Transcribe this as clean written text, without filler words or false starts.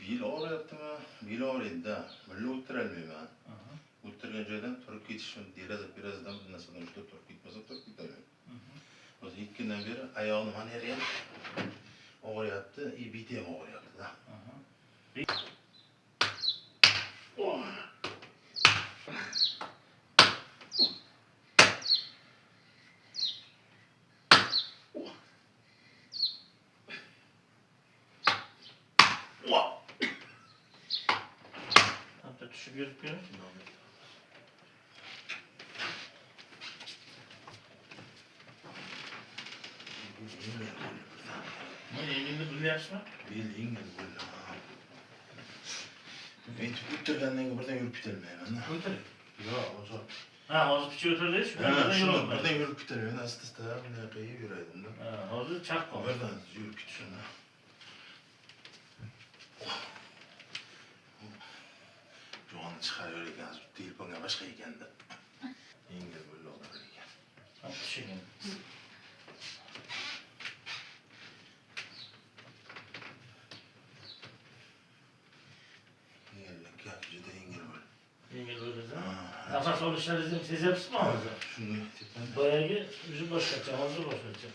Bil ağrıyaptımı? Bil ağrıydı. Böyle oturalmayman. Oturgan joydan turib ketishim birazdan bundan sonra ushlab turib ketmasa turib ketaman. O'zi 2 kundan beri oyog'im mana yerga og'riyapti, biti ham og'riyapti-da. Hatta düşüp yürüp görün. Ne yenginde bunu yapsın? Bil yengil böyle. Men o'tirgandan keyin birdan yurib ketolmayman. O'tir. Yo'q, o'zi. Ha, hozir picha o'tirdi, shu Ha, yerdan yurib. birdan yurib ketolmayman. Asta-asta bunday qilib yuraydim-da. Ha, hozir chaqqon. Birdan yurib ketishim. Joni chiqaraver ekan, telefonga boshqa ekanda. Yengil bo'lib olar ekan. Ha, tushing. Gap juda yengil bo'ldi. Yengil o'ylasa. Nafas olishlaringizni sezyapsizmi hozir? Shunga aytyapman. Boyagi o'zi boshqacha, hozir boshqacha.